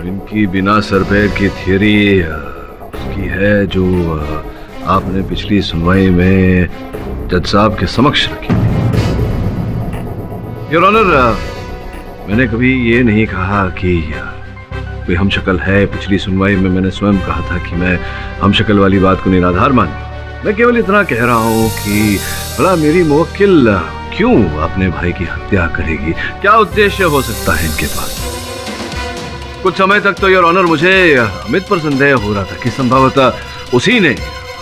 इनकी बिना सर पैर की थियरी उसकी है जो आपने पिछली सुनवाई में जज साहब के समक्ष रखी थी। योर ऑनर, मैंने कभी ये नहीं कहा कि कोई हमशक्ल है। पिछली सुनवाई में मैंने स्वयं कहा था कि मैं हमशक्ल वाली बात को निराधार मानता हूं। मैं केवल इतना कह रहा हूं कि भला मेरी मुवक्किल क्यों अपने भाई की हत्या करेगी? क्या उद्देश्य हो सकता है इनके पास? कुछ समय तक तो योर ऑनर मुझे अमित पर संदेह हो रहा था कि संभवतः उसी ने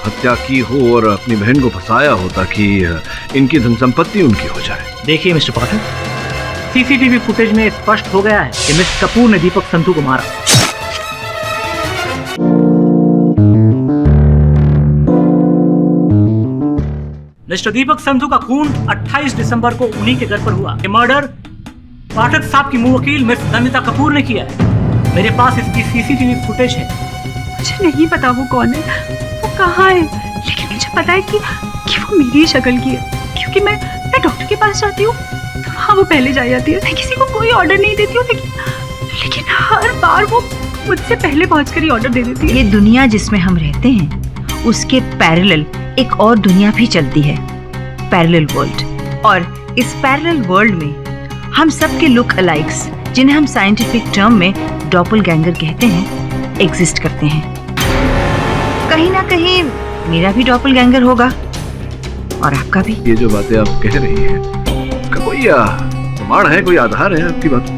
हत्या की हो और अपनी बहन को फंसाया हो ताकि इनकी धन संपत्ति उनकी हो जाए। देखिए मिस्टर पॉटर, सीसीटीवी फुटेज में स्पष्ट हो गया है कि मिस्टर कपूर ने दीपक संधू को मारा। मिस्टर दीपक संधू का खून 28 दिसंबर को उन्हीं के घर पर हुआ। ये मर्डर पाठक साहब की मुवक्किल मिस नंदिता कपूर ने किया है। मेरे पास इसकी सीसीटीवी फुटेज है। मुझे नहीं पता वो कौन है, वो कहाँ है, लेकिन मुझे पता है कि वो मेरी ही शक्ल की है, क्योंकि मैं डॉक्टर के पास जाती हूँ तो वहाँ वो पहले जा जाती है। मैं किसी को कोई ऑर्डर नहीं देती हूँ, लेकिन हर बार वो मुझसे पहले पहुँचकर ही ऑर्डर दे देती है। ये दुनिया जिसमें हम रहते हैं उसके पैरेलल एक और दुनिया भी चलती है, पैरेलल वर्ल्ड। और इस पैरेलल वर्ल्ड में हम सब के लुक अलाइक्स, जिन्हें हम साइंटिफिक टर्म में डॉपलगैंगर कहते हैं, एग्जिस्ट करते हैं। कहीं ना कहीं मेरा भी डॉपलगैंगर होगा और आपका भी। ये जो बातें आप कह रही हैं, उसका कोई प्रमाण है, कोई आधार है आपकी बात?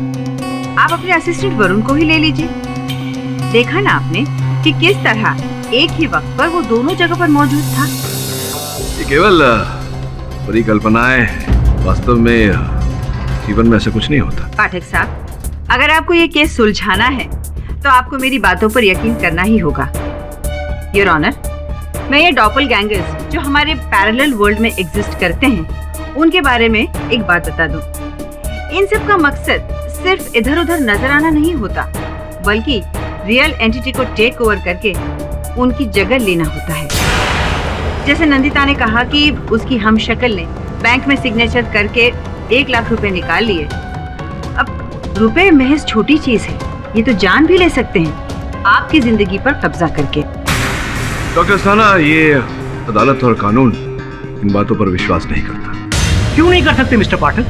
आप अपने असिस्टेंट वरुण को ही ले लीजिए। देखा ना आपने कि किस तरह एक ही वक्त पर वो दोनों जगह पर मौजूद था। ये केवल परिकल्पनाएं हैं, वास्तव में जीवन में ऐसा कुछ नहीं होता। पाठक साहब, अगर आपको ये केस सुलझाना है तो आपको मेरी बातों पर यकीन करना ही होगा। योर ऑनर, मैं ये डॉपलगैंगर्स जो हमारे पैरेलल वर्ल्ड में एग्जिस्ट करते हैं उनके बारे में एक बात बता दूं। इन सब का मकसद सिर्फ इधर उधर नजर आना नहीं होता, बल्कि रियल एंटिटी को टेक ओवर करके उनकी जगह लेना होता है। जैसे नंदिता ने कहा कि उसकी हमशक्ल ने बैंक में सिग्नेचर करके 1 लाख रुपए निकाल लिए। अब रुपए महज छोटी चीज है, ये तो जान भी ले सकते हैं आपकी जिंदगी पर कब्जा करके। डॉक्टर साना, ये अदालत और कानून इन बातों पर विश्वास नहीं करता। क्यों नहीं कर सकते मिस्टर पाठक?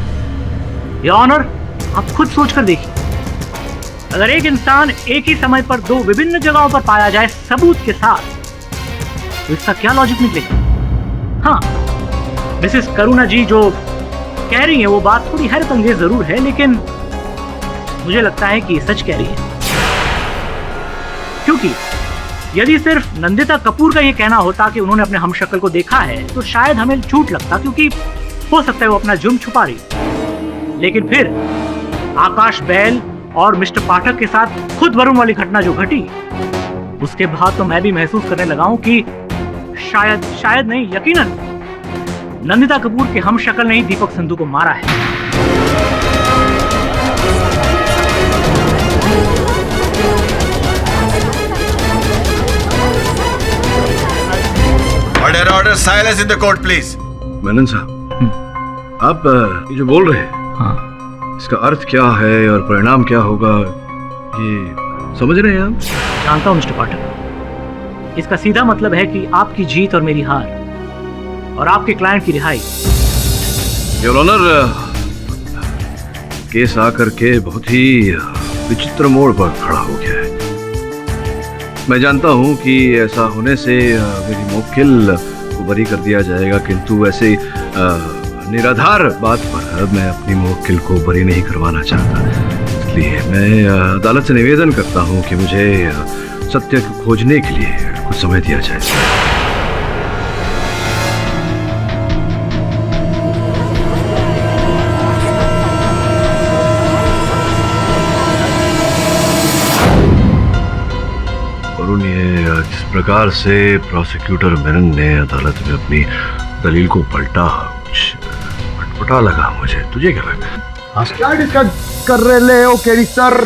योर ऑनर, आप खुद सोच कर देखिए, अगर एक इंसान एक ही समय पर 2 विभिन्न जगहों पर पाया जाए सबूत के साथ, तो इसका क्या लॉजिक निकलेगा? हाँ, मिसेस करुणा जी जो कह रही हैं वो बात थोड़ी हैरतअंगेज जरूर है, लेकिन मुझे लगता है कि ये सच कह रही है। क्योंकि यदि सिर्फ नंदिता कपूर का ये कहना होता कि उन्होंने अपने हमशक्ल को देखा है तो शायद हमें झूठ लगता, क्योंकि हो सकता है वो अपना जुर्म छुपा रही। लेकिन फिर आकाश बैल और मिस्टर पाठक के साथ खुद वरुण वाली घटना जो घटी, उसके बाद तो मैं भी महसूस करने लगा हूं कि शायद नहीं, यकीनन नंदिता कपूर के हमशक्ल ने ही दीपक संधू को मारा है। Order silence in the court, please. Menon साहब, आप ये जो बोल रहे हैं, हाँ, इसका अर्थ क्या है और परिणाम क्या होगा, ये समझ रहे हैं आप? जानता हूं मिस्टर पाठक, इसका सीधा मतलब है कि आपकी जीत और मेरी हार, और आपके क्लाइंट की रिहाई। योर ऑनर, केस आकर के बहुत ही विचित्र मोड़ पर खड़ा हो गया है। मैं जानता हूं कि ऐसा होने से मेरी मुवक्किल को बरी कर दिया जाएगा, किंतु ऐसे निराधार बात पर मैं अपनी मुवक्किल को बरी नहीं करवाना चाहता। इसलिए मैं अदालत से निवेदन करता हूं कि मुझे सत्य को खोजने के लिए कुछ समय दिया जाए। जिस प्रकार से प्रोसिक्यूटर मेनन ने अदालत में अपनी दलील को पलटा, कुछ अटपटा लगा मुझे। तुझे क्या लगा? क्या डिस्कस कर रहे हो केरी सर?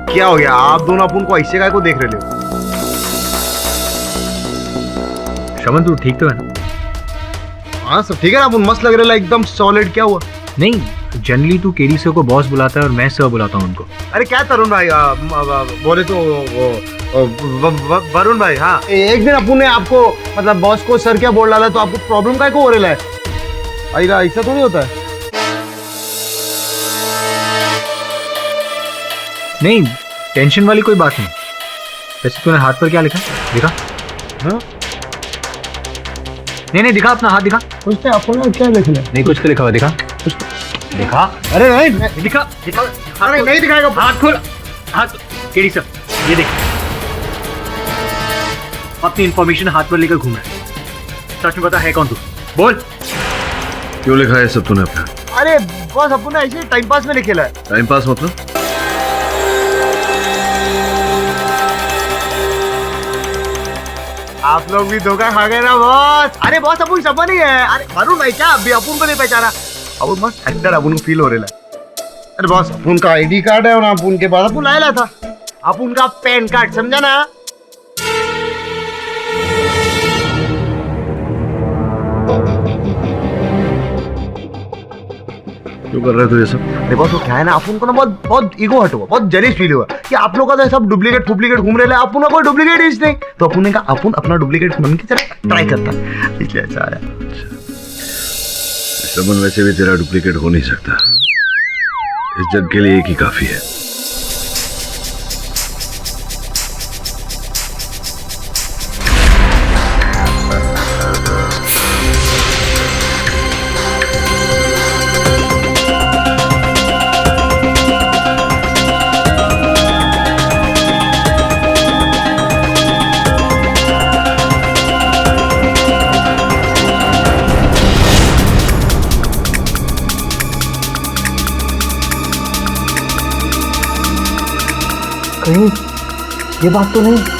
क्या हो गया? आप दोनों अपन को ऐसे काय को देख रहे हो? श्रवण तू ठीक तो है ना? हाँ सब ठीक है ना, अपन मस्त लग रहा है एकदम सॉलिड। क्या हुआ? नहीं, जनरली तू केडी सर को बॉस बुलाता है और मैं सर बुलाता हूँ उनको। अरे क्या तरुण भाई, बोले तो वरुण भाई। हाँ, एक दिन अपन ने आपको मतलब बॉस को सर क्या बोल डाला तो आपको प्रॉब्लम काय को हो रहा है? अरे ऐसा तो नहीं होता है। नहीं, टेंशन वाली कोई बात नहीं। वैसे तूने हाथ पर क्या लिखा? दिखा। हाँ? नहीं दिखा, अपना हाथ दिखा। कुछ नहीं, अपन क्या लिख लिया? नहीं, कुछ तो लिखा हुआ दिखा। दिखा। अरे नहीं दिखा। अरे नहीं दिखाएगा। हाथ खोल, हाथ। केडी सर, ये देख, अपनी इंफॉर्मेशन हाथ पर लेकर घूम रहा है। सच में बता, है कौन तू? बोल। क्यों लिखा है सब तूने अपना? अरे बस अपन ने ऐसे टाइम पास में लिखेला है। टाइम पास मतलब? आप लोग भी धोखा खा गए ना बॉस। अरे बॉस अपन सब नहीं है। अरे वरुण भाई क्या अभी अपन को नहीं पहचाना? अपन मस्त एक्टर, अपन को फील हो रहा है। अरे बॉस अपन का आईडी कार्ड है और अपन के बाद अपन लाया था अपन का पैन कार्ड, समझा ना? क्यों कर रहे हो ये सब? अरे बॉस वो क्या है ना, अपन को ना बहुत बहुत ईगो हट हुआ, बहुत जेलिस फील हुआ कि आप लोग का तो सब डुप्लीकेट घूम रहे हैं, अपन का कोई डुप्लीकेट इज नहीं। तो अपन ने कहा अपन अपना डुप्लीकेट बनने की तरह ट्राई करता, इसलिए ऐसा आया। श्रवण वैसे भी तेरा डुप्लीकेट हो नहीं सकता, इस जग के लिए एक ही काफी है। कहीं ये बात तो नहीं?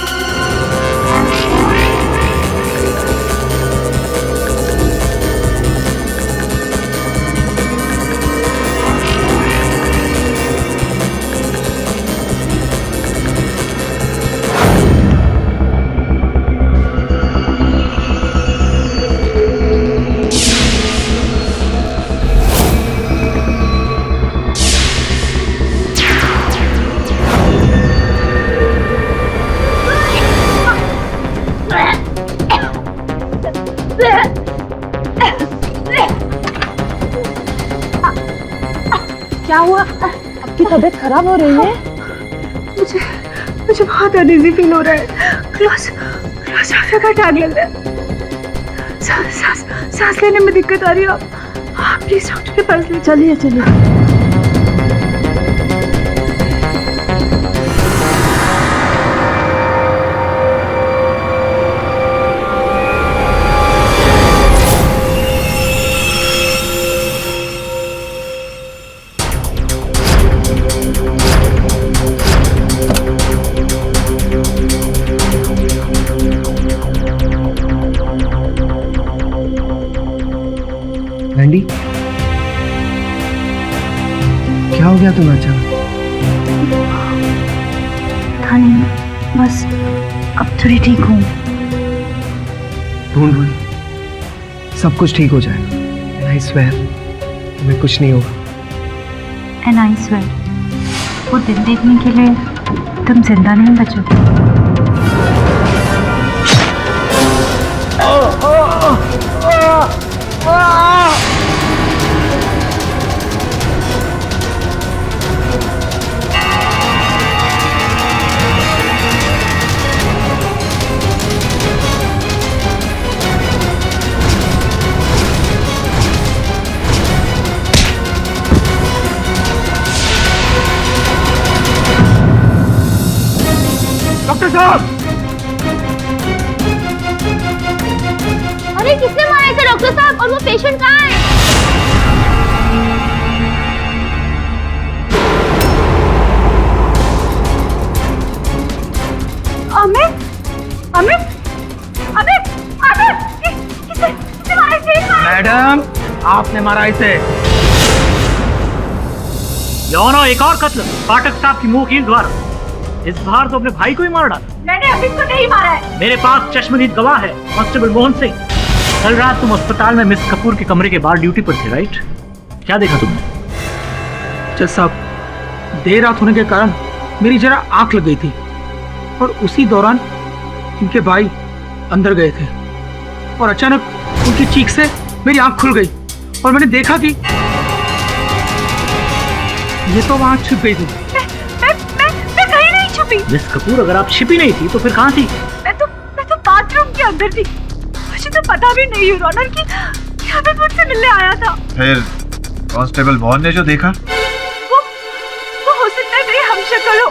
क्या हुआ? आपकी तबीयत खराब हो रही है? मुझे बहुत अनईजी फील हो रहा है। क्लोज का टांग लग रहा है। सांस लेने में दिक्कत आ रही है। आप प्लीज डॉक्टर के पास ले चलिए। लैंडी, क्या हो गया तुम्हें अचानक? था नहीं, बस अब थोड़ी ठीक हूँ। ढूंढ सब कुछ ठीक हो जाएगा। I swear, तुम्हें कुछ नहीं होगा। And I swear, वो दिन देखने के लिए तुम जिंदा नहीं बचोगे। डॉक्टर साहब! अरे किसने मारा इसे डॉक्टर साहब? और वो पेशेंट कहाँ है? किसने मारा इसे? मैडम, आपने मारा इसे। यौनो एक और कत्ल पाठक साहब की मुंह कील द्वारा। इस बार तो अपने भाई को ही मार डाला। मैंने अमित को नहीं मारा है। मेरे पास चश्मदीद गवाह है, कांस्टेबल मोहन सिंह। कल रात तुम अस्पताल में मिस कपूर के कमरे के बाहर ड्यूटी पर थे, राइट? क्या देखा तुमने? जज साहब, देर रात होने के कारण मेरी जरा आंख लग गई थी और उसी दौरान इनके भाई अंदर गए थे और अचानक उनकी चीख से मेरी आंख खुल गई और मैंने देखा कि ये तो वहां छिप गई थी। मैं कहीं नहीं छुपी। मिस कपूर, अगर आप छिपी नहीं थी तो फिर कहाँ थी? मैं तो बाथरूम के अंदर थी। मुझे तो पता भी नहीं योर ऑनर कि अमित मुझसे मिलने आया था। फिर कांस्टेबल मोहन ने जो देखा, वो हो सकता है मेरी हमशक्ल हो।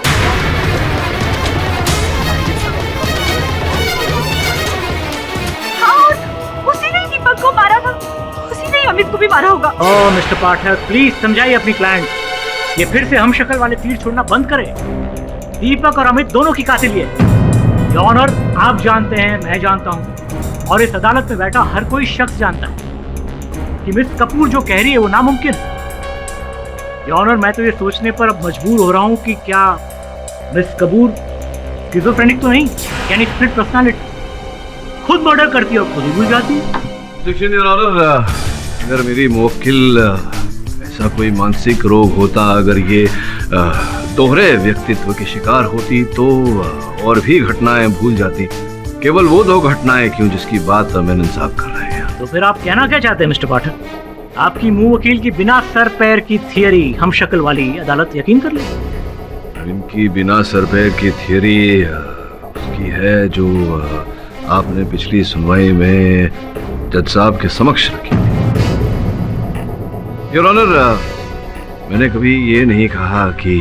हाँ, उसी ने दीपक को मारा था, उसी ने अमित को भी मारा होगा। ओह मिस्टर पाठक, प्लीज समझाइए अपनी क्लाइंट। ये फिर से हम शक्ल वाले तीर छोड़ना बंद करें। दीपक और अमित दोनों की कातिल ये। योर ऑनर, आप जानते हैं, मैं जानता हूँ, और इस अदालत में बैठा हर कोई शख्स जानता है कि मिस कपूर जो कह रही है वो नामुमकिन है। योर ऑनर, मैं तो ये सोचने पर अब मजबूर हो रहा हूँ कि क्या मिस कपूर स्किज़ोफ्रेनिक तो नहीं, यानी स्प्लिट पर्सनालिटी, खुद मर्डर करती है और खुद ही भूल जाती है। योर ऑनर, अगर मेरी मुवक्किल ऐसा कोई मानसिक रोग होता, अगर ये दोहरे व्यक्तित्व की शिकार होती तो और भी घटनाएं भूल जाती। केवल वो 2 घटनाएं क्यों जिसकी बात मेनन साहब कर रहे हैं। तो फिर आप कहना क्या चाहते हैं मिस्टर पाठक? आपकी मुंह वकील की बिना सर पैर की थियरी हम शक्ल वाली अदालत यकीन कर ले? इनकी बिना सर पैर की थियरी उसकी है जो आपने पिछली सुनवाई में जज साहब के समक्ष रखी। योर ऑनर, मैंने कभी ये नहीं कहा कि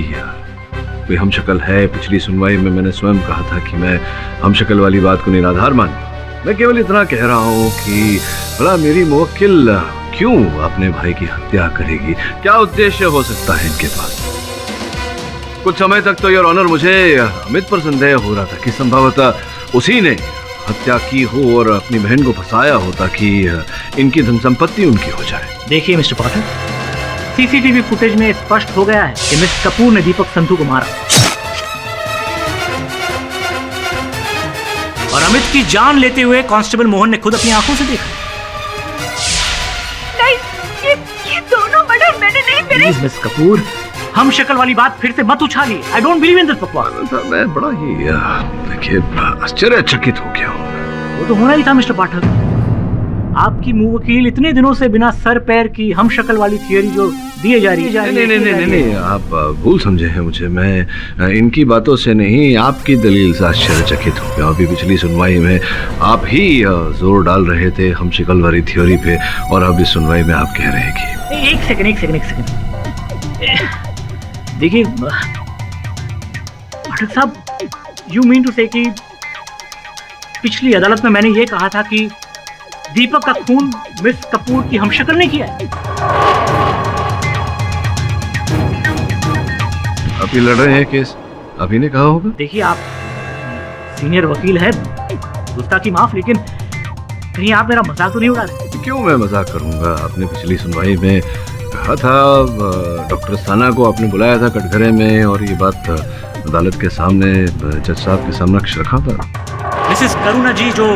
कोई हम शक्ल है। पिछली सुनवाई में मैंने स्वयं कहा था कि मैं हम शक्ल वाली बात को निराधार मानूं। मैं केवल इतना कह रहा हूँ कि भला मेरी मुवक्किल क्यों अपने भाई की हत्या करेगी? क्या उद्देश्य हो सकता है इनके पास? कुछ समय तक तो योर ऑनर मुझे अमित पर संदेह हो रहा था कि संभवतः उसी ने हत्या की हो और अपनी बहन को फंसाया हो ताकि इनकी धन संपत्ति उनकी हो जाए। देखिए मिस्टर पाठक, सीसीटीवी फुटेज में स्पष्ट हो गया है कि मिस कपूर ने दीपक संधू को मारा और अमित की जान लेते हुए कांस्टेबल मोहन ने खुद अपनी आंखों से देखा। नहीं, ये दोनों मर्डर मैंने नहीं करे। प्लीज मिस कपूर, हम शक्ल वाली बात फिर से मत उछालिए। I don't believe in this बकवास। मैं बड़ा ही देखिए आश्चर्यचकित हो गया हूँ। वो तो होना ही था मिस्टर पाठक। आपकी मुंह वकील इतने दिनों से बिना सर पैर की हम शक्ल वाली थियरी जो दिए जा रही है। नहीं, आप भूल समझे हैं मुझे। मैं इनकी बातों से नहीं, आपकी दलील से आश्चर्यचकित हो गया। अभी पिछली सुनवाई में आप ही जोर डाल रहे थे हम शक्ल वाली थियोरी पे, और अब इस सुनवाई में आप कह रहे हैं कि एक सेकंड। देखिए पाठक साहब, यू मीन टू से कि पिछली अदालत में मैंने ये कहा था कि दीपक का खून मिस कपूर की हमशक्ल ने किया है? आप ही लड़ रहे हैं केस, आप ही ने कहा होगा। देखिए, आप सीनियर वकील हैं, गुस्ताखी माफ, लेकिन कहीं आप मेरा मजाक तो नहीं उड़ा रहे? क्यों मैं मजाक करूंगा? आपने पिछली सुनवाई में कहा था, डॉक्टर साना को आपने बुलाया था कटघरे में, और ये बात अदालत के सामने जज साहब के समक्ष रखा था। मिसेस करुणा जी जो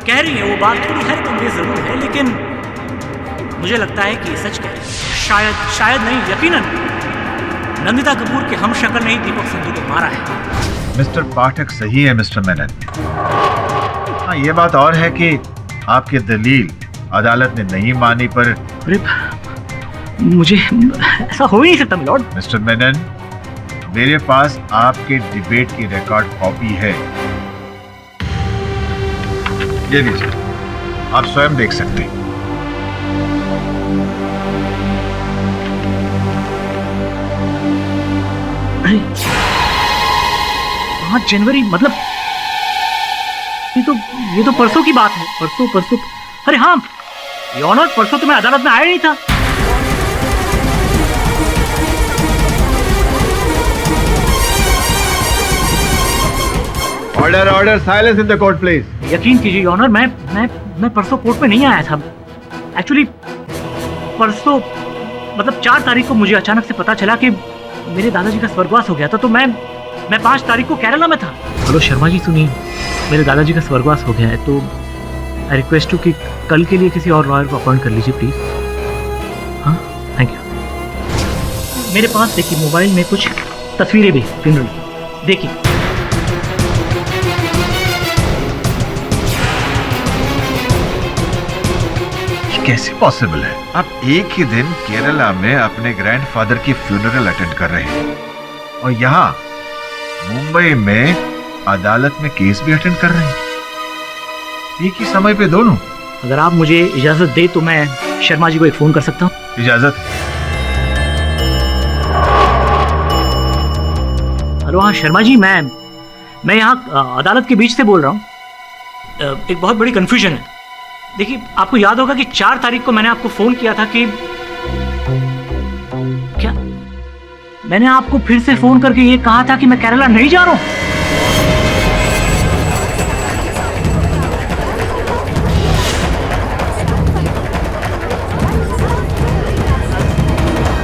कह रही है वो बात थोड़ी हैरतअंगेज जरूर है, लेकिन मुझे लगता है कि ये सच कह रही है। शायद नहीं, यकीनन नंदिता कपूर के हम शक्ल ने ही दीपक संधू को मारा है। मिस्टर पाठक सही है मिस्टर मेनन। हाँ, ये बात और है कि आपकी दलील अदालत ने नहीं मानी, पर मुझे ऐसा हो ही नहीं सकता मिलॉर्ड। मिस्टर मेनन, मेरे पास आपके डिबेट की रिकॉर्ड कॉपी है, ये लीजिए, आप स्वयं देख सकते हैं। 5 जनवरी, मतलब ये तो परसों की बात है। परसों अरे हाँ योर ऑनर, परसों तो मैं अदालत में आया नहीं था। Order silence in the court please. यकीन कीजिए योर ऑनर, मैं परसों कोर्ट में नहीं आया था। एक्चुअली परसों मतलब 4 तारीख को मुझे अचानक से पता चला कि मेरे दादाजी का स्वर्गवास हो गया था, तो मैं मैं 5 तारीख को केरला में था। हेलो शर्मा जी, सुनिए, मेरे दादाजी का स्वर्गवास हो गया है, तो आई रिक्वेस्ट यू कि कल के लिए किसी और लॉयर को अपॉइंट कर लीजिए प्लीज। हाँ, थैंक यू। मेरे पास देखिए मोबाइल में कुछ तस्वीरें भी फ्यूनरल, देखिए। कैसे पॉसिबल है? आप एक ही दिन केरला में अपने ग्रैंडफादर की फ्यूनरल अटेंड कर रहे हैं और यहाँ मुंबई में अदालत में केस भी अटेंड कर रहे हैं, एक ही समय पे दोनों। अगर आप मुझे इजाजत दे तो मैं शर्मा जी को एक फोन कर सकता हूँ? इजाजत? हेलो, हाँ शर्मा जी, मैं यहाँ अदालत के बीच से बोल रहा हूँ। एक बहुत बड़ी कंफ्यूजन है। देखिए, आपको याद होगा कि 4 तारीख को मैंने आपको फोन किया था कि क्या मैंने आपको फिर से फोन करके ये कहा था कि मैं केरला नहीं जा रहा हूं।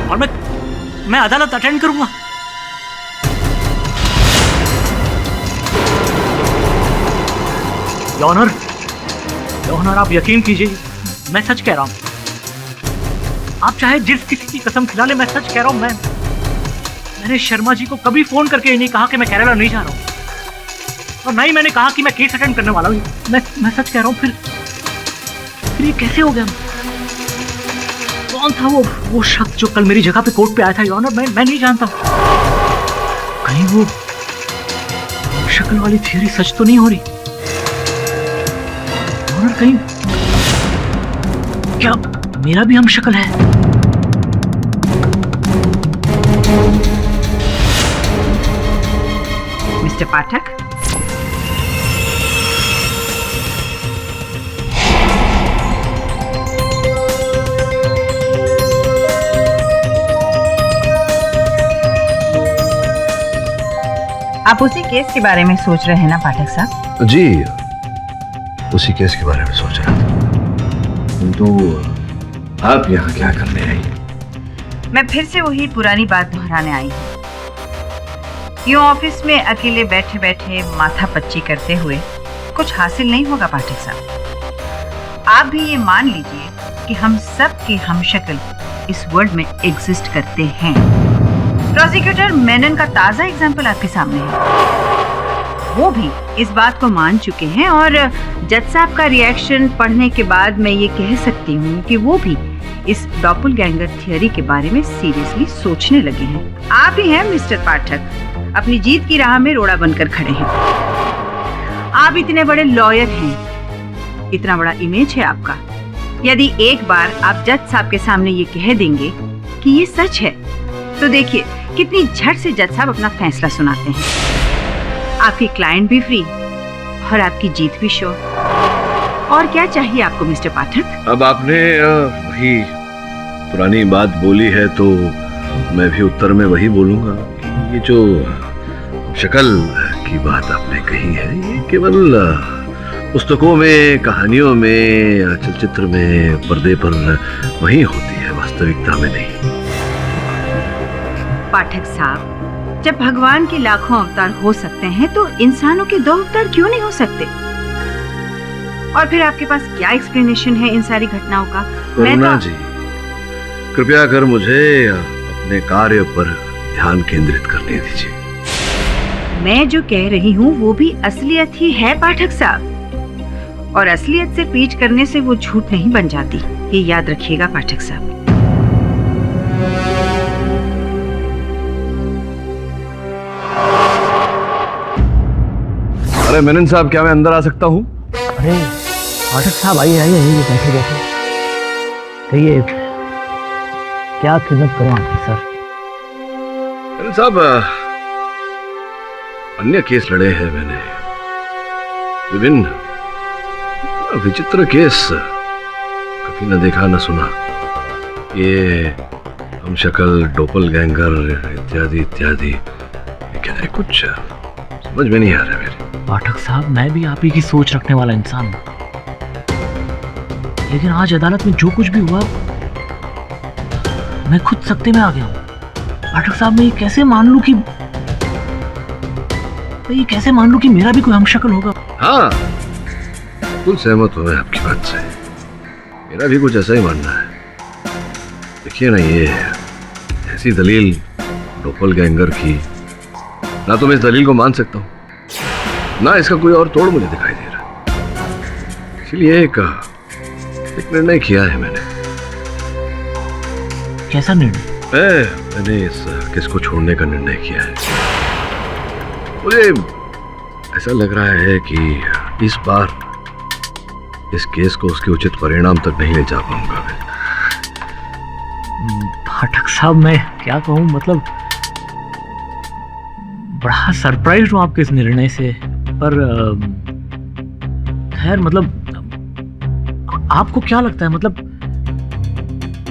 और मैं अदालत अटेंड करूंगा। ऑनर, आप यकीन कीजिए, मैं सच कह रहा हूं। आप चाहे जिस किसी की कसम खिला ले, मैं सच कह रहा हूं। मैंने शर्मा जी को कभी फोन करके ये नहीं कहा कि मैं केरला नहीं जा रहा हूं, और नहीं मैंने कहा कि मैं केस अटेंड करने वाला हूं। मैं सच कह रहा हूं। फिर ये कैसे हो गया? कौन था वो शख्स जो कल मेरी जगह पे कोर्ट पे आया था? ऑनर, मैं नहीं जानता। कहीं वो शक्ल वाली थियरी सच तो नहीं हो रही? ऑनर, कहीं क्या मेरा भी हम शक्ल है? मिस्टर पाठक, आप उसी केस के बारे में सोच रहे हैं ना पाठक साहब? जी, उसी केस के बारे में सोच रहा था। तो आप यहाँ क्या करने आई? मैं फिर से वही पुरानी बात दोहराने आई हूँ। यूं ऑफिस में अकेले बैठे बैठे माथा पच्ची करते हुए कुछ हासिल नहीं होगा पाठक साहब। आप भी ये मान लीजिए कि हम सब के हमशक्ल इस वर्ल्ड में एग्जिस्ट करते हैं। प्रोसिक्यूटर मेनन का ताजा एग्जाम्पल आपके सामने है। वो भी इस बात को मान चुके हैं और जज साहब का रिएक्शन पढ़ने के बाद मैं ये कह सकती हूँ कि वो भी इस डॉपलगैंगर थियरी के बारे में सीरियसली सोचने लगे हैं। आप ही हैं मिस्टर पाठक, अपनी जीत की राह में रोड़ा बनकर खड़े हैं। आप इतने बड़े लॉयर हैं, इतना बड़ा इमेज है आपका। यदि एक बार आप जज साहब के सामने ये कह देंगे कि ये सच है, तो देखिए कितनी झट से जज साहब अपना फैसला सुनाते हैं। आपकी क्लाइंट भी फ्री और आपकी जीत भी श्योर। और क्या चाहिए आपको मिस्टर पाठक? अब आपने वही पुरानी बात बोली है तो मैं भी उत्तर में वही बोलूंगा। ये जो शक्ल की बात आपने कही है, ये केवल पुस्तकों में, कहानियों में या चलचित्र में, पर्दे पर वही होती है, वास्तविकता में नहीं। पाठक साहब, जब भगवान के लाखों अवतार हो सकते हैं तो इंसानों के 2 अवतार क्यों नहीं हो सकते? और फिर आपके पास क्या एक्सप्लेनेशन है इन सारी घटनाओं का? करुणा जी, कृपया कर मुझे अपने कार्य पर ध्यान केंद्रित करने दीजिए। मैं जो कह रही हूँ वो भी असलियत ही है पाठक साहब, और असलियत से पीछ करने से वो झूठ नहीं बन जाती, ये याद रखिएगा पाठक साहब। अरे मेनन साहब, क्या मैं अंदर आ सकता हूँ? अरे पाठक साहब, आइए आइए, यही बैठे बैठे कहिए, क्या खिदमत करूं आपकी? सर मेनन साहब, अन्य केस लड़े हैं मैंने, विभिन्न विचित्र केस, कभी न देखा न सुना। ये हम शक्ल, डॉपलगैंगर इत्यादि इत्यादि, क्या है, कुछ समझ में नहीं आ रहा मेरे। पाठक साहब, मैं भी आप ही की सोच रखने वाला इंसान हूं, लेकिन आज अदालत में जो कुछ भी हुआ, मैं खुद सख्ते में आ गया हूं। पाठक साहब, मैं ये कैसे मान लूं कि मैं ये कैसे मान लूं कि मेरा भी कोई हमशक्ल होगा? हाँ, बिल्कुल सहमत हूँ मैं आपकी बात से। मेरा भी कुछ ऐसा ही मानना है। देखिए ना, ये ऐसी दलील डोपलगैंगर की, ना तो मैं इस दलील को मान सकता हूँ, ना इसका कोई और तोड़ मुझे दिखाई दे रहा। इसलिए एक निर्णय किया है मैंने। कैसा निर्णय? मैंने इस केस को छोड़ने का निर्णय किया है। मुझे ऐसा लग रहा है कि इस बार इस केस को उसके उचित परिणाम तक नहीं ले जा पाऊंगा मैं। पाठक साहब, मैं क्या कहूँ, मतलब बड़ा सरप्राइज हूँ आपके इस निर्णय से। पर खैर, मतलब आपको क्या लगता है, मतलब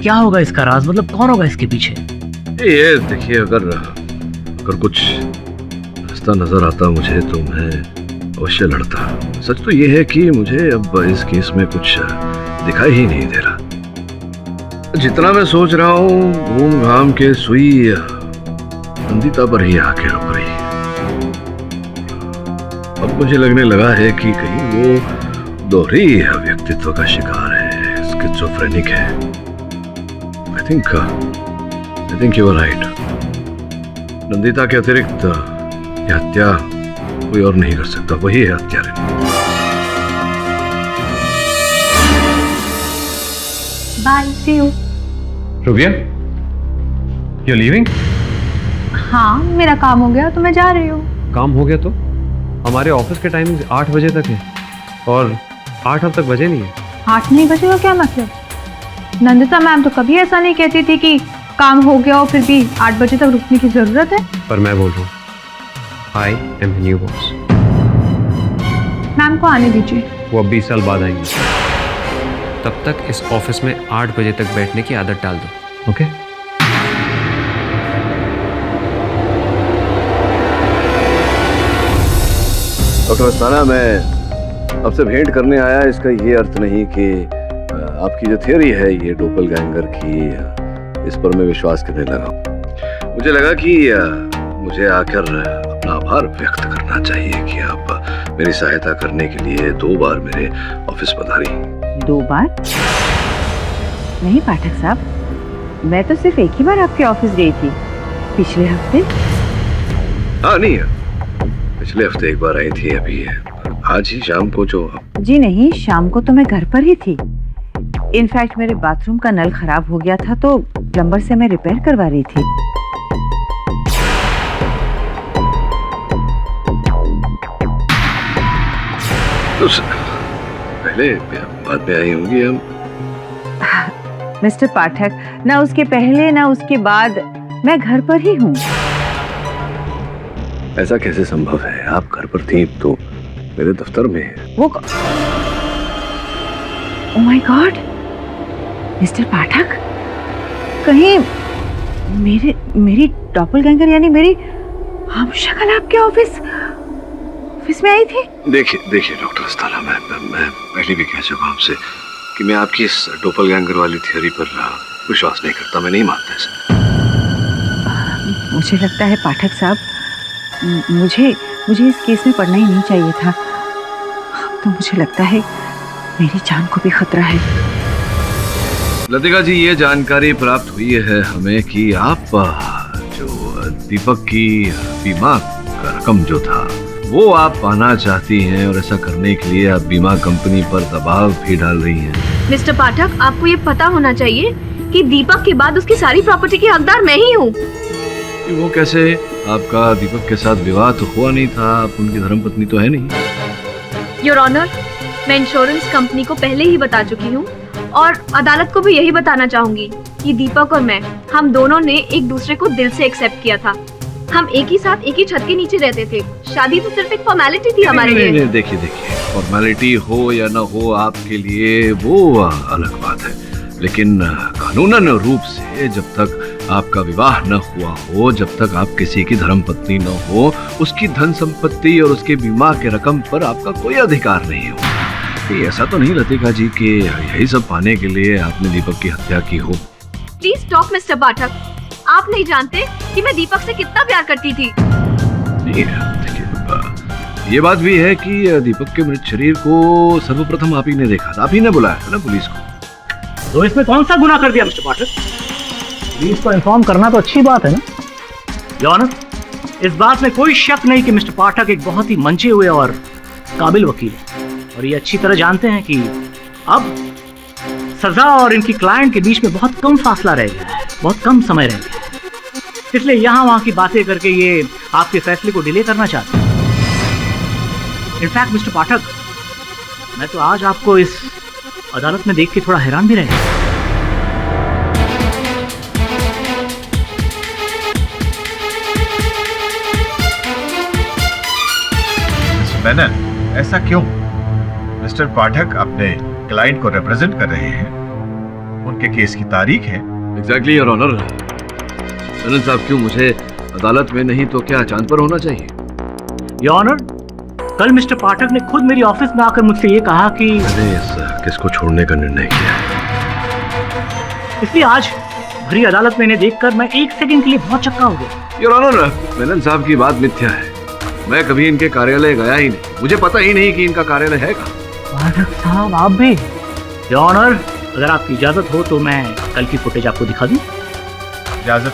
क्या होगा इसका राज? मतलब कौन होगा इसके पीछे? ये देखिए, अगर कुछ रास्ता नजर आता मुझे तो मैं अवश्य लड़ता। सच तो ये है कि मुझे अब इस केस में कुछ दिखाई ही नहीं दे रहा। जितना मैं सोच रहा हूँ, घूम घाम के सुई नंदिता पर ही आके रुक रही है। अब मुझे लगने लगा है कि कहीं वो दोहरी व्यक्तित्व का शिकार है, स्किज़ोफ्रेनिक है। I think you are right. Nandita के अतिरिक्त यह हत्या कोई और नहीं कर सकता, वही है हत्यारे। Bye, see you. Rubia, you're leaving? हाँ, मेरा काम हो गया तो मैं जा रही हूँ। काम हो गया तो? हमारे ऑफिस के टाइमिंग 8 बजे तक है और 8 अब तक बजे नहीं है। 8 नहीं बजे का क्या मतलब? नंदिता मैम तो कभी ऐसा नहीं कहती थी कि काम हो गया और फिर भी 8 बजे तक रुकने की जरूरत है। पर मैं बोल रहा हूँ, I am new boss. Ma'am को आने दीजिए। वो अब 20 साल बाद आएंगे। तब तक इस ऑफिस में 8 बजे तक बैठने की आदत डाल दो, ओके? डॉक्टर अस्थाना, मैं आपसे भेंट करने आया। इसका ये अर्थ नहीं कि आपकी जो थियरी है ये डोपलगैंगर की, इस पर मैं विश्वास करने लगा। मुझे लगा कि मुझे आकर अपना आभार व्यक्त करना चाहिए कि आप मेरी सहायता करने के लिए 2 बार मेरे ऑफिस पधारी। 2 बार? नहीं पाठक साहब, मैं तो सिर्फ एक ही बार आपके ऑफिस गई थी, पिछले हफ्ते। हाँ, नहीं, पिछले हफ्ते एक बार आई थी, अभी आज ही शाम को जो। जी नहीं, शाम को तो मैं घर पर ही थी। इनफैक्ट मेरे बाथरूम का नल खराब हो गया था तो प्लम्बर से मैं रिपेयर करवा रही थी। तो पहले बाद में आई होंगी हम। मिस्टर पाठक, ना उसके पहले ना उसके बाद मैं घर पर ही हूँ। ऐसा कैसे संभव है? आप घर पर थी तो मेरे दफ्तर में। वो ओह माय गॉड, मिस्टर पाठक, कहीं मेरी डॉपलगैंगर यानी मेरी हमशक्ल आपके ऑफिस में आई थी? देखिए डॉक्टर अस्थाना, मैं पहले भी कह चुका आपसे कि मैं आपकी इस डोपलगैंगर वाली थियरी पर विश्वास नहीं करता। मैं नहीं मानता इसे। मुझे लगता है पाठक साहब, मुझे इस केस में पढ़ना ही नहीं चाहिए था। तो मुझे लगता है मेरी जान को भी खतरा है। लतिका जी, ये जानकारी प्राप्त हुई है हमें कि आप जो दीपक की बीमा का रकम जो था वो आप पाना चाहती हैं, और ऐसा करने के लिए आप बीमा कंपनी पर दबाव भी डाल रही हैं। मिस्टर पाठक, आपको ये पता होना चाहिए कि दीपक के बाद उसकी सारी प्रॉपर्टी की हकदार मैं ही हूँ। वो कैसे? आपका दीपक के साथ विवाह तो हुआ नहीं था, आप उनकी धर्मपत्नी तो है नहीं। योर ऑनर, मैं इंश्योरेंस कंपनी को पहले ही बता चुकी हूँ और अदालत को भी यही बताना चाहूंगी कि दीपक और मैं, हम दोनों ने एक दूसरे को दिल से एक्सेप्ट किया था। हम एक ही साथ एक ही छत के नीचे रहते थे। शादी तो सिर्फ एक फॉर्मेलिटी थी हमारे लिए। नहीं, देखिए फॉर्मेलिटी हो या ना हो आपके लिए वो अलग बात है, लेकिन कानूनन रूप से जब तक आपका विवाह न हुआ हो, जब तक आप किसी की धर्मपत्नी न हो, उसकी धन संपत्ति और उसके बीमा के रकम पर आपका कोई अधिकार नहीं हो। ऐसा तो नहीं लतिका जी कि यही सब पाने के लिए आपने दीपक की हत्या की हो। प्लीज स्टॉप मिस्टर पाठक, आप नहीं जानते कि मैं दीपक से कितना प्यार करती थी। देखिए, ये बात भी है कि दीपक के मृत शरीर को सर्वप्रथम आप ही ने देखा था, आप ही ने बुलाया था ना पुलिस को। तो इसमें कौन सा गुनाह कर दिया मिस्टर पाठक? पुलिस को इन्फॉर्म करना तो अच्छी बात है ना? योर ऑनर, इस बात में कोई शक नहीं कि मिस्टर पाठक एक बहुत ही मंचे हुए और काबिल वकील है, और ये अच्छी तरह जानते हैं कि अब सजा और इनकी क्लाइंट के बीच में बहुत कम फासला रह गया है, बहुत कम समय रह गया है। इसलिए यहाँ वहाँ की बातें करके ये आपके फैसले को डिले करना चाहते हैं। इनफैक्ट मिस्टर पाठक, मैं तो आज आपको इस अदालत में देख के थोड़ा हैरान भी रह गया। मेनन, ऐसा क्यों? मिस्टर पाठक अपने क्लाइंट को रिप्रेजेंट कर रहे हैं, उनके केस की तारीख है। Exactly your honour. मेनन साहब, क्यों मुझे अदालत में नहीं तो क्या चांद पर होना चाहिए? योर ऑनर, कल मिस्टर पाठक ने खुद मेरी ऑफिस में आकर मुझसे ये कहा कि मैंने इस केस को छोड़ने का निर्णय किया, इसलिए आज भरी अदालत में इन्हें देखकर मैं एक सेकंड के लिए बहुत चक्का हो गया। योर ऑनर, मेनन साहब की बात मिथ्या है। मैं कभी इनके कार्यालय गया ही नहीं, मुझे पता ही नहीं कि इनका कार्यालय है कहाँ। पाठक साहब, आप भी? योर ऑनर, अगर आपकी इजाजत हो तो मैं कल की फुटेज आपको दिखा दूं। इजाजत।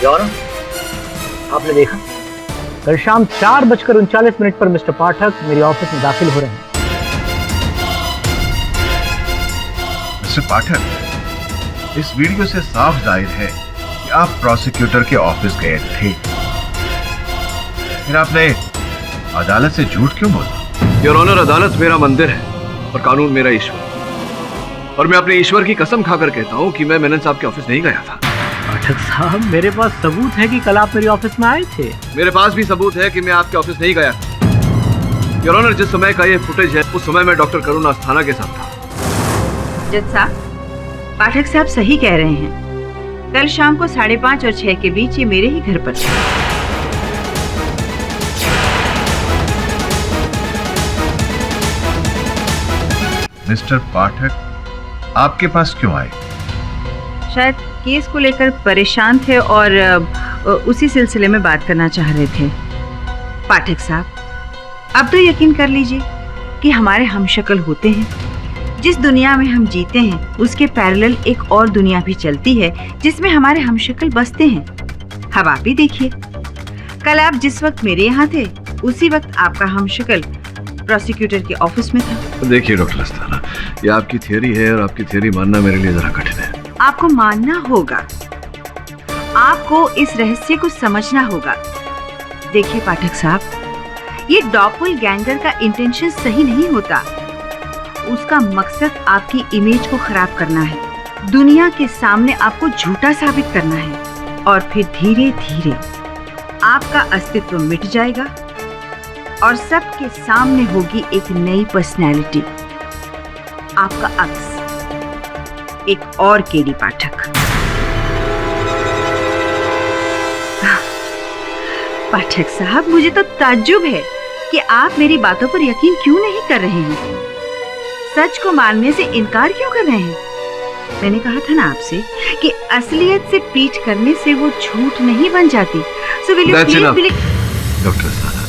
योर ऑनर, आपने देखा कल शाम 4:39 पर मिस्टर पाठक मेरी ऑफिस में दाखिल हो रहे हैं। मिस्टर पाठक, इस वीडियो से साफ जाहिर है कि आप प्रोसिक्यूटर के ऑफिस गए थे, फिर आपने अदालत से झूठ क्यों बोला? योर ऑनर, अदालत मेरा मंदिर है और कानून मेरा ईश्वर, और मैं अपने ईश्वर की कसम खाकर कहता हूँ कि मैं मेनन साहब के ऑफिस नहीं गया था। पाठक साहब, मेरे पास सबूत है कि कल आप मेरी ऑफिस में आए थे। मेरे पास भी सबूत है कि मैं आपके ऑफिस नहीं गया था। योर ऑनर, जिस समय का ये फुटेज है उस समय मैं डॉक्टर करुण अस्थाना के साथ था। जज साहब, पाठक साहब सही कह रहे हैं। कल शाम को 5:30 और 6 के बीच ये मेरे ही घर पर थे। मिस्टर पाठक आपके पास क्यों आए? शायद केस को लेकर परेशान थे और उसी सिलसिले में बात करना चाह रहे थे। पाठक साहब, अब तो यकीन कर लीजिए कि हमारे हमशक्ल होते हैं। जिस दुनिया में हम जीते हैं उसके पैरेलल एक और दुनिया भी चलती है जिसमें हमारे हमशक्ल बसते हैं। अब आप ही देखिए, कल आप जिस वक्त मेरे यहाँ थे उसी वक्त आपका हमशक्ल प्रोसिक्यूटर के ऑफिस में था। देखिए डॉक्टर अस्थाना, ये आपकी थियरी है और आपकी थियरी मानना मेरे लिए जरा कठिन है। आपको मानना होगा, आपको इस रहस्य को समझना होगा। देखिए पाठक साहब, ये डॉपलगैंगर का इंटेंशन सही नहीं होता। उसका मकसद आपकी इमेज को खराब करना है, दुनिया के सामने आपको झूठा साबित करना है, और फिर धीरे धीरे आपका अस्तित्व मिट जाएगा और सबके सामने होगी एक नई पर्सनैलिटी, आपका अक्स, एक और केडी पाठक। पाठक साहब, मुझे तो ताज्जुब है कि आप मेरी बातों पर यकीन क्यों नहीं कर रहे हैं, सच को मानने से इनकार क्यों कर रहे हैं। मैंने कहा था ना आपसे कि असलियत से पीठ करने से वो झूठ नहीं बन जाती। So will you please believe... doctor Asthana,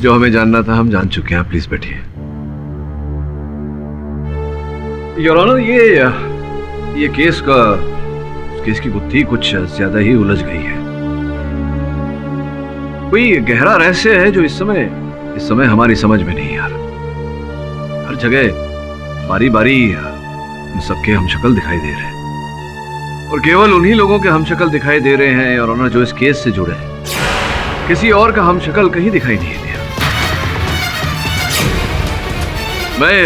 जो हमें जानना था हम जान चुके हैं, प्लीज बैठिए। योर ऑनर, ये केस की गुत्थी कुछ ज्यादा ही उलझ गई है। कोई गहरा रहस्य है जो इस समय हमारी समझ में नहीं आ रहा। हर जगह बारी बारी सबके हमशक्ल दिखाई दे रहे हैं, और केवल उन्हीं लोगों के हमशक्ल दिखाई दे रहे हैं और ऑनर जो इस केस से जुड़े हैं। किसी और का हमशक्ल कहीं दिखाई नहीं दिया। मैं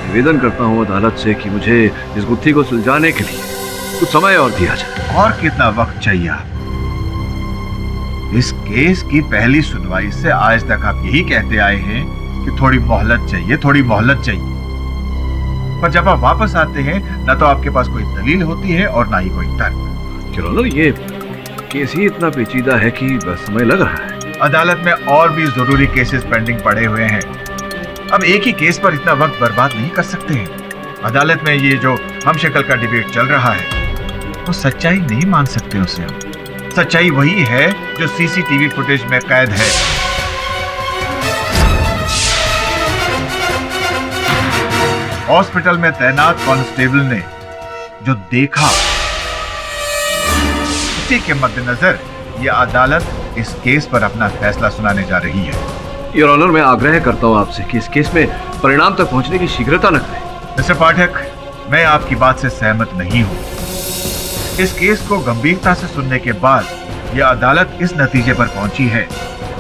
निवेदन करता हूं अदालत से कि मुझे इस गुत्थी को सुलझाने के लिए कुछ समय और दिया जाए। और कितना वक्त चाहिए आपको? इस केस की पहली सुनवाई से आज तक आप यही कहते आए हैं कि थोड़ी मोहलत चाहिए, थोड़ी मोहलत चाहिए, पर जब आप वापस आते हैं ना तो आपके पास कोई दलील होती है और ना ही कोई तर्क। चलो, ये केस ही इतना पेचीदा है कि बस समय लग रहा है। अदालत में और भी जरूरी केसेस पेंडिंग पड़े हुए हैं। अब एक ही केस पर इतना वक्त बर्बाद नहीं कर सकते हैं। अदालत में ये जो हम शक्ल का डिबेट चल रहा है, वो सच्चाई नहीं मान सकते उसे हम। सच्चाई वही है जो सीसीटीवी फुटेज में कैद है। हॉस्पिटल में तैनात कांस्टेबल ने जो देखा, उसी के मद्देनजर यह अदालत इस केस पर अपना फैसला सुनाने जा रही है। योर ऑनर, मैं आग्रह करता हूं आपसे कि इस केस में परिणाम तक पहुंचने की शीघ्रता न करें। मिस्टर पाठक, मैं आपकी बात से सहमत नहीं हूं। इस केस को गंभीरता से सुनने के बाद यह अदालत इस नतीजे पर पहुंची है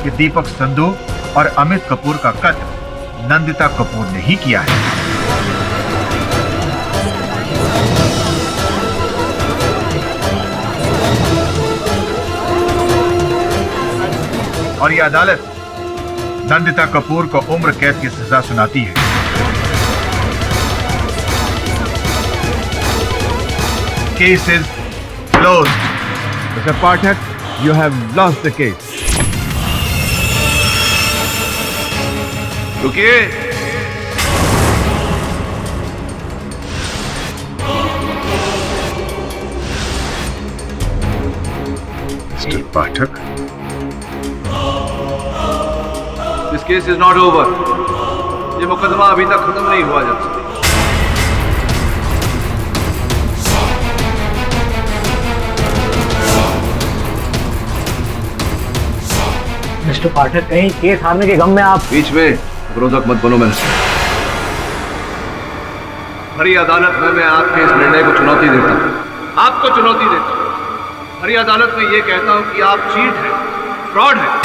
कि दीपक संधू और अमित कपूर का कत्ल नंदिता कपूर ने ही किया है। और यह अदालत नंदिता कपूर को उम्र कैद की सजा सुनाती है। Case is closed. Mr. Pathak, you have lost the case. रुकिए। Mr. Pathak, this case is not over. ये मुकदमा अभी तक खत्म नहीं हुआ जज। मिस्टर पाठक, कहीं केस हारने के गम में आप बीच में विरोधक मत बनो। मैंने हरी अदालत में मैं आपके इस निर्णय को चुनौती देता हूं, आपको चुनौती देता हूं। हरी अदालत में ये कहता हूं कि आप चीट हैं, फ्रॉड हैं।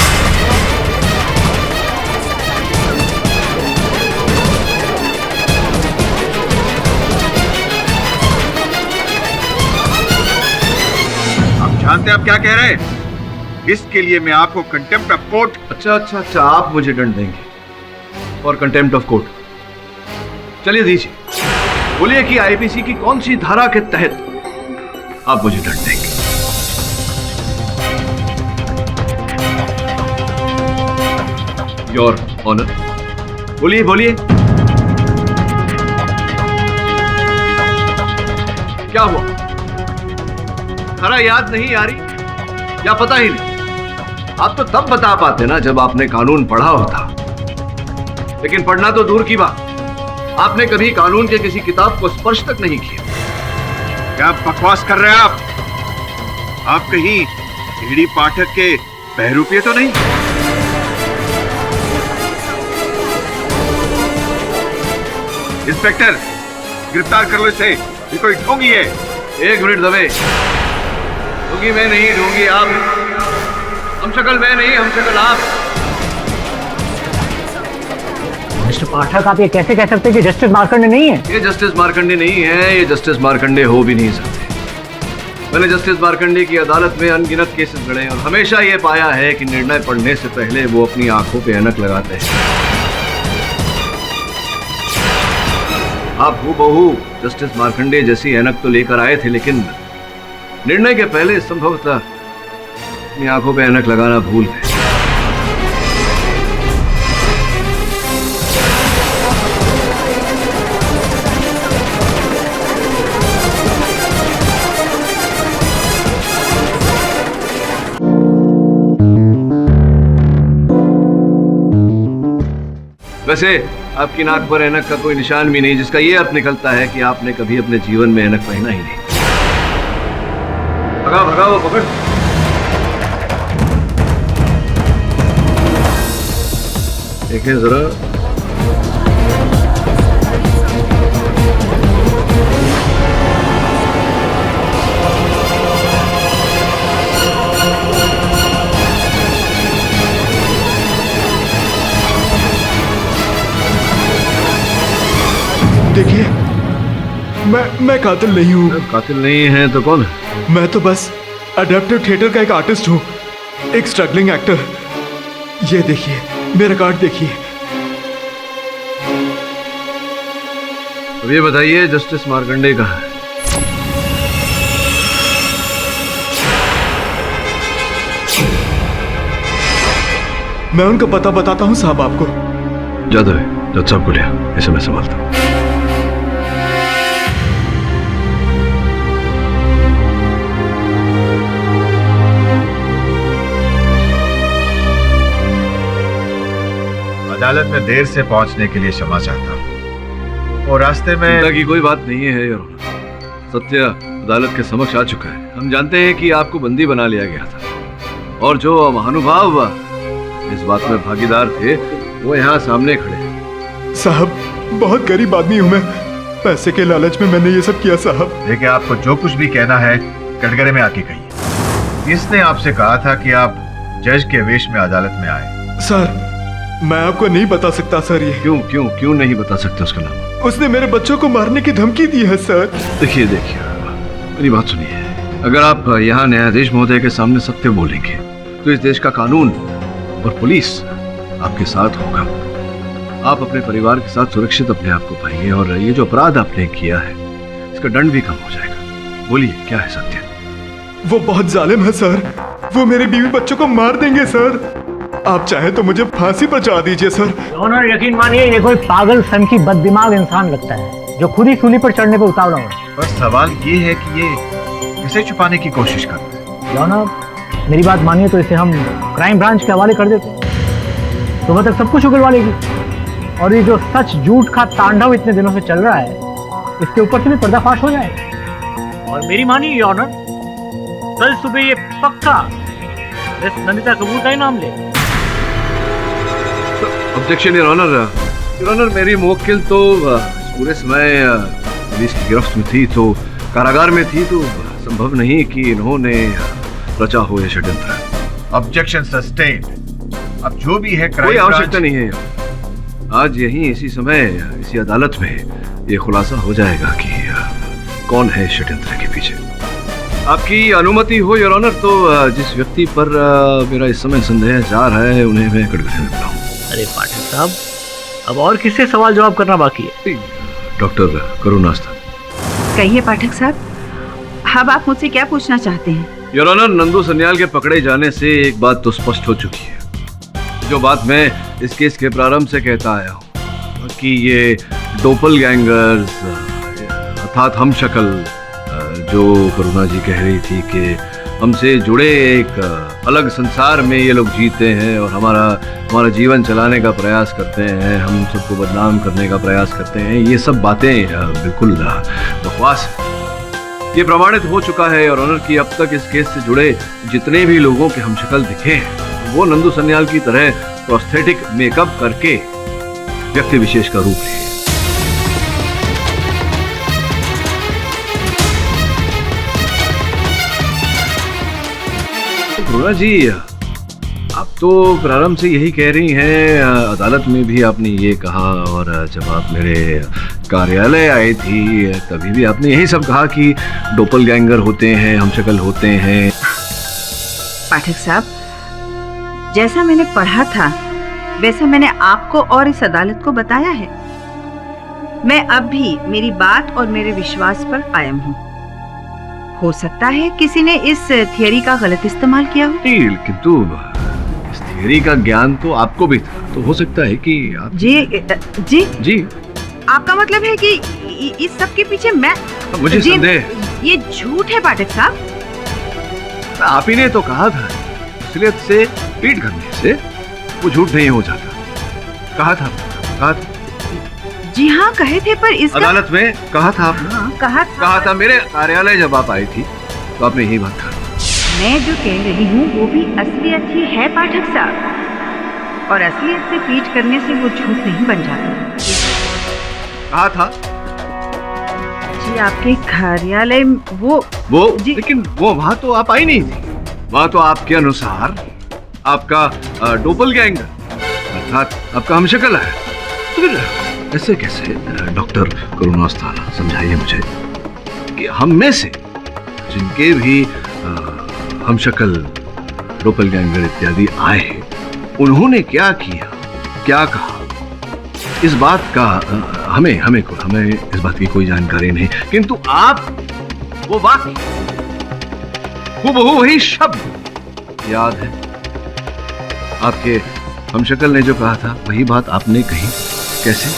जानते हैं आप क्या कह रहे हैं? इसके लिए मैं आपको कंटेम्प्ट ऑफ कोर्ट। अच्छा, आप मुझे दंड देंगे और कंटेम्प्ट ऑफ कोर्ट। चलिए दीजिए, बोलिए कि आईपीसी की कौन सी धारा के तहत आप मुझे दंड देंगे? योर ऑनर, बोलिए बोलिए, क्या हुआ? धारा याद नहीं आ रही या पता ही नहीं? आप तो तब बता पाते ना जब आपने कानून पढ़ा होता, लेकिन पढ़ना तो दूर की बात, आपने कभी कानून के किसी किताब को स्पर्श तक नहीं किया। क्या बकवास कर रहे हैं आप? आप कहीं ईडी पाठक के बहरूपीय तो नहीं? इंस्पेक्टर, गिरफ्तार कर लो इसे। ये कोई ढोंगी है। एक मिनट दबे। ढोंगी मैं नहीं, ढोंगी आप। हम शक्ल मैं नहीं, हम शक्ल आप। मिस्टर पाठक, आप ये कैसे कह सकते हैं कि जस्टिस मार्कंडे नहीं है? ये जस्टिस मार्कंडे नहीं है, ये जस्टिस मार्कंडे हो भी नहीं सकते। मैंने जस्टिस मार्कंडे की अदालत में अनगिनत केसेस लड़े और हमेशा ये पाया है कि निर्णय पढ़ने से पहले वो अपनी आंखों पे ऐनक लगाते हैं। आप हूबहू जस्टिस मार्कंडे जैसी ऐनक तो लेकर आए थे, लेकिन निर्णय के पहले संभवतः अपनी आंखों पे ऐनक लगाना भूल गए। वैसे आपकी नाक पर ऐनक का कोई निशान भी नहीं, जिसका ये अर्थ निकलता है कि आपने कभी अपने जीवन में ऐनक पहना ही नहीं। भगा भगा वो पकड़। देखिए जरा, देखिए, मैं कातिल नहीं हूँ। कातिल नहीं है तो कौन है? मैं तो बस अडैप्टिव थिएटर का एक आर्टिस्ट हूँ, एक स्ट्रगलिंग एक्टर। ये देखिए, मेरा कार्ड देखिए। अब ये बताइए, जस्टिस मार्कंडे कहाँ है? मैं उनका पता बताता हूँ साहब आपको। जादव है, जज साहब को लिया, इसे मैं संभालता हूँ। अदालत में देर से पहुंचने के लिए क्षमा चाहता हूँ और रास्ते में चिंता की कोई बात नहीं है योर ऑनर। सत्य अदालत के समक्ष आ चुका है। हम जानते हैं कि आपको बंदी बना लिया गया था और जो महानुभाव इस बात में भागीदार थे वो यहाँ सामने खड़े हैं। साहब, बहुत गरीब आदमी हूँ मैं, पैसे के लालच में मैंने ये सब किया साहब। देखिए, आपको जो कुछ भी कहना है कटघरे में आके कहिए। इसने आपसे कहा था कि आप जज के वेश में अदालत में आए। सर, मैं आपको नहीं बता सकता सर। ये क्यों क्यों क्यों नहीं बता सकते उसका नाम? उसने मेरे बच्चों को मारने की धमकी दी है सर। देखिए मेरी बात सुनिए। अगर आप यहाँ न्यायाधीश महोदय के सामने सत्य बोलेंगे तो इस देश का कानून और पुलिस आपके साथ होगा। आप अपने परिवार के साथ सुरक्षित अपने आप को पाएंगे और ये जो अपराध आपने किया है इसका दंड भी कम हो जाएगा। बोलिए, क्या है सत्य? वो बहुत जालिम है सर। वो मेरे बीवी बच्चों को मार देंगे सर। आप चाहे तो मुझे फांसी पर चढ़ा दीजिए सर। ऑनर, यकीन मानिए ये कोई पागल सन की बददिमाग इंसान लगता है जो खुद ही सूली पर चढ़ने को उतावला हो। बस सवाल ये है कि ये किसे छुपाने की कोशिश कर रहा है। ऑनर, मेरी बात मानिए तो इसे हम क्राइम ब्रांच के हवाले कर देते, सुबह तक सब कुछ उगलवा लेगी और ये जो सच झूठ का तांडव इतने दिनों से चल रहा है इसके ऊपर से भी पर्दाफाश हो जाए। और मेरी मानिए ऑनर, कल सुबह ये पक्का इस नंदिता कपूर का ही नाम ले। Objection your honour. Your honour, मेरी मुवक्किल तो पूरे समय पुलिस की गिरफ्त में थी, तो कारागार में थी, तो संभव नहीं कि इन्होंने रचा हो यह षड्यंत्र। Objection sustained. अब जो भी है कोई आवश्यकता नहीं है। आज यहीं इसी समय इसी अदालत में ये खुलासा हो जाएगा कि कौन है षड्यंत्र के पीछे। आपकी अनुमति हो योर ऑनर तो जिस व्यक्ति पर मेरा इस समय संदेह जा रहा है उन्हें मैं कटघरे में बुलाऊं। अरे पाठक साहब, अब और किससे सवाल जवाब करना बाकी है? डॉक्टर करुणास्था। कहिए पाठक साहब, अब आप मुझसे क्या पूछना चाहते हैं? योर ऑनर, नंदू सन्याल के पकड़े जाने से एक बात तो स्पष्ट हो चुकी है, जो बात मैं इस केस के प्रारंभ से कहता आया हूँ कि ये डोपल गैंगर्स अर्थात हम शक्ल जो करुणा जी कह रही थी कि हमसे जुड़े एक अलग संसार में ये लोग जीते हैं और हमारा जीवन चलाने का प्रयास करते हैं, हम सबको बदनाम करने का प्रयास करते हैं, ये सब बातें बिल्कुल बकवास है। ये प्रमाणित हो चुका है और ऑनर कि अब तक इस केस से जुड़े जितने भी लोगों के हम शक्ल दिखे हैं वो नंदू सन्याल की तरह प्रोस्थेटिक मेकअप करके व्यक्ति विशेष का रूप लिए। करुणा जी, आप तो प्रारंभ से यही कह रही हैं, अदालत में भी आपने ये कहा और जब आप मेरे कार्यालय आई थी तभी भी आपने यही सब कहा कि डोपल गैंगर होते हैं, हम शक्ल होते हैं। पाठक साहब, जैसा मैंने पढ़ा था वैसा मैंने आपको और इस अदालत को बताया है। मैं अब भी मेरी बात और मेरे विश्वास पर कायम हूँ। हो सकता है किसी ने इस थियरी का गलत इस्तेमाल किया हो। किंतु इस थियरी का ज्ञान तो आपको भी था, तो हो सकता है कि आप... जी आपका मतलब है कि इस सब के पीछे मैं... मुझे संदेह, ये झूठ है पाठक साहब। आप ही ने तो कहा था असलियत से पीट करने से वो झूठ नहीं हो जाता। कहा था जी हाँ, कहे थे, पर इस अदालत में कहा था आपने? हाँ, कहा था। मेरे कार्यालय जब आप आई थी तो आपने यही बात कहा। मैं जो कह रही हूँ वो भी असलियत ही है पाठक साहब, और असलियत से पीट करने से वो झूठ नहीं बन जाता। कहा था जी आपके कार्यालय वो लेकिन वो वहाँ तो आप आई नहीं थी। वहाँ तो आपके अनुसार आपका डोपल गैंगर अर्थात आपका हमशक्ल है। तो फिर ऐसे कैसे? डॉक्टर करुणास्था, समझाइए मुझे कि हम में से जिनके भी हम शक्ल डोपल गैंगर इत्यादि आए उन्होंने क्या किया, क्या कहा, इस बात का हमें इस बात की कोई जानकारी नहीं। किंतु आप वो वाक्य हूबहू वही शब्द याद है। आपके हमशक्ल ने जो कहा था वही बात आपने कही। कैसे?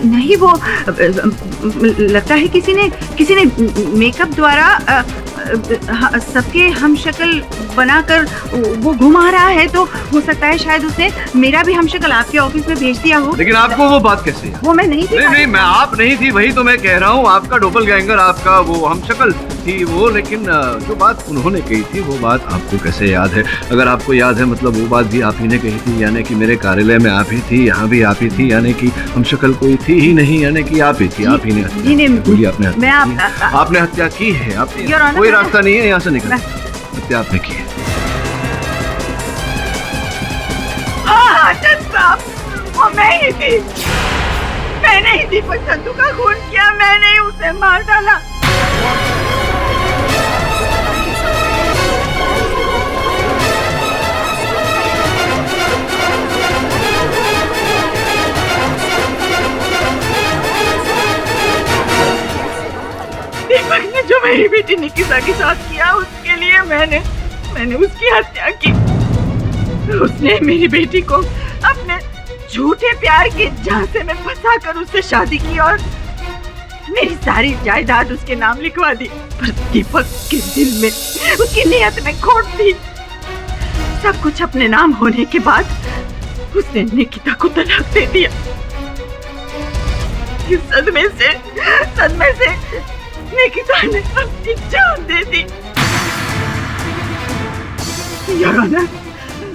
नहीं, वो लगता है किसी ने मेकअप द्वारा सबके हम शक्ल बनाकर वो घुमा रहा है, तो हो सकता है शायद उसने मेरा भी हम शक्ल आपके ऑफिस में भेज दिया हो। लेकिन आपको वो बात कैसे? वो मैं नहीं थी। नहीं, मैं आप नहीं थी, वही तो मैं कह रहा हूँ। आपका डोपलगैंगर, आपका वो हम शक्ल थी वो, लेकिन जो बात उन्होंने कही थी वो बात आपको कैसे याद है? अगर आपको याद है मतलब वो बात भी आप ही ने कही थी, यानी कि मेरे कार्यालय में आप ही थी, यहाँ भी आप ही थी, यानी कि हम शक्ल कोई थी ही नहीं, यानी कि आप ही थी। आप ही ने बोलिए, आपने हत्या की है। आपने कोई रास्ता नहीं है यहाँ से निकलने, हत्या आपने की है। हाँ, वो मैं ही थी। मैंने ही दीपक संधू का खून किया, मैंने ही उसे मार डाला। दीपक ने जो मेरी बेटी निकिता के साथ किया, उसके लिए मैंने उसकी हत्या की। उसने मेरी बेटी को अपने झूठे प्यार के झांसे में फंसाकर उससे शादी की और मेरी सारी जायदाद उसके नाम लिखवा दी। पर दीपक के दिल में, उसकी नियत में खोट थी। सब कुछ अपने नाम होने के बाद उसने निकिता को तलाक दे दिया। इस सदमे से निकिता ने अपनी जान दे दी। योर ऑनर,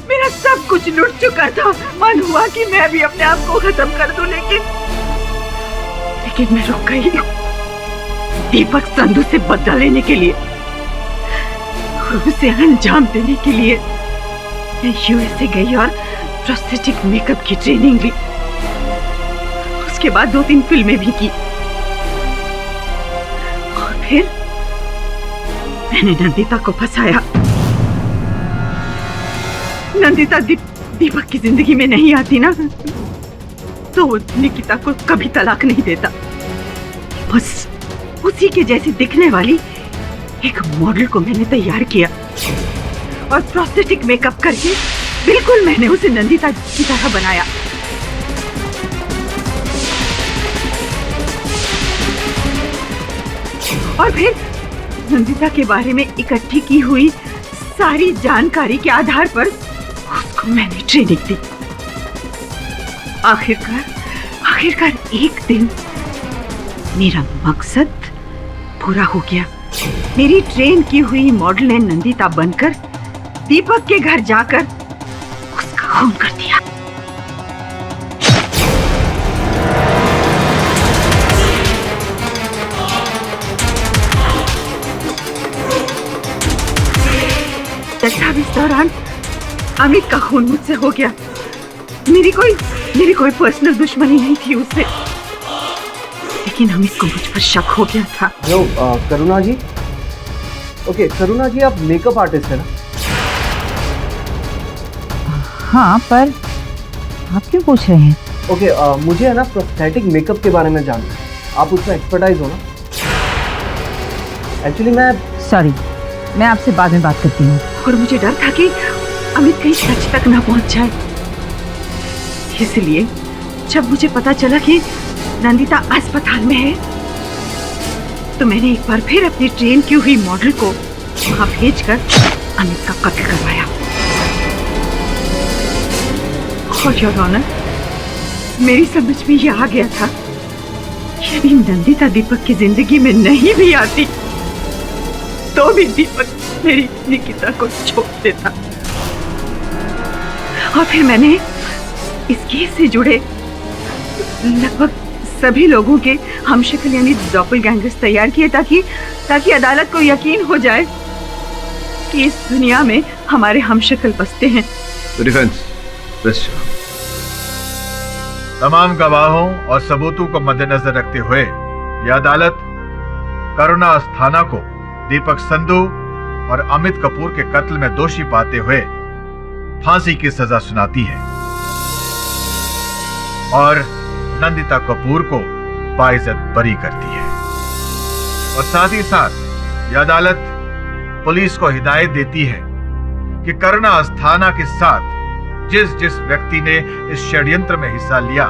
मेरा सब कुछ लुट चुका था। मन हुआ कि मैं भी अपने आप को खत्म कर दूं, लेकिन मैं रुक गई। दीपक संधू से बदला लेने के लिए और उसे अंजाम देने के लिए मैं यूएसए गई और प्रोस्थेटिक मेकअप की ट्रेनिंग ली। उसके बाद 2-3 फिल्में भी की और फिर मैंने नंदिता को फंसाया। नंदिता दीपक की जिंदगी में नहीं आती ना, तो वो निकिता को कभी तलाक नहीं देता। बस उसी के जैसी दिखने वाली एक मॉडल को मैंने तैयार किया और प्रोस्थेटिक मेकअप करके बिल्कुल मैंने उसे नंदिता की तरह बनाया। और फिर नंदिता के बारे में इकट्ठी की हुई सारी जानकारी के आधार पर उसको मैंने ट्रेनिंग दी। आखिरकार एक दिन मेरा मकसद पूरा हो गया। मेरी ट्रेन की हुई मॉडल ने नंदिता बनकर दीपक के घर जाकर उसका खून कर दिया। जब इस दौरान अमित का खून मुझसे हो गया। मेरी कोई पर्सनल दुश्मनी नहीं थी उससे, लेकिन अमित को मुझ पर शक हो गया था। करुणा जी, ओके करुणा जी, आप मेकअप आर्टिस्ट है ना? हाँ, पर आप क्यों पूछ रहे हैं? ओके, मुझे है ना प्रोस्थेटिक मेकअप के बारे में जानना है। आप उसमें एक्सपर्टाइज हो ना? एक्चुअली सॉरी, मैं आपसे बाद में बात करती हूँ। और मुझे डर था कि अमित कहीं सच तक ना पहुंच जाए, इसलिए जब मुझे पता चला कि नंदिता अस्पताल में है, तो मैंने एक बार फिर अपनी ट्रेन की हुई मॉडल को वहां भेजकर अमित का कत्ल करवाया। और योर ऑनर, मेरी समझ में यह आ गया था कि यदि नंदिता दीपक की जिंदगी में नहीं भी आती, तो भी दीपक मेरी निकिता को छोड़ देता। और फिर मैंने इस केस से जुड़े लगभग सभी लोगों के हमशक्ल यानी डॉपलगैंगर्स तैयार किए ताकि अदालत को यकीन हो जाए कि इस दुनिया में हमारे हमशक्ल बसते हैं। तमाम गवाहों और सबूतों को मद्देनजर रखते हुए यह अदालत करुणा अस्थाना को दीपक संधू और अमित कपूर के कत्ल में दोषी पाते हुए फांसी की सजा सुनाती है और नंदिता कपूर को बाइज्जत बरी करती है। और साथ ही साथ ये अदालत पुलिस को हिदायत देती है कि करुणा अस्थाना के साथ जिस जिस व्यक्ति ने इस षड्यंत्र में हिस्सा लिया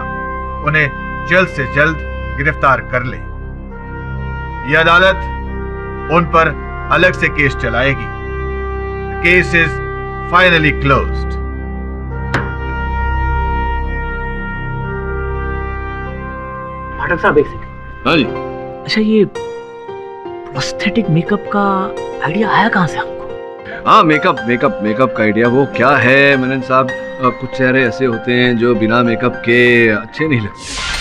उन्हें जल्द से जल्द गिरफ्तार कर ले। यह अदालत उन पर अलग से केस चलाएगी। Case is finally closed. Pathak साहब एक सेकंड। हाँ जी। अच्छा, ये प्रोस्थेटिक मेकअप का आइडिया आया कहाँ से आपको? हाँ, मेकअप का आइडिया वो क्या है मनन साहब, कुछ चेहरे ऐसे होते हैं जो बिना मेकअप के अच्छे नहीं लगते।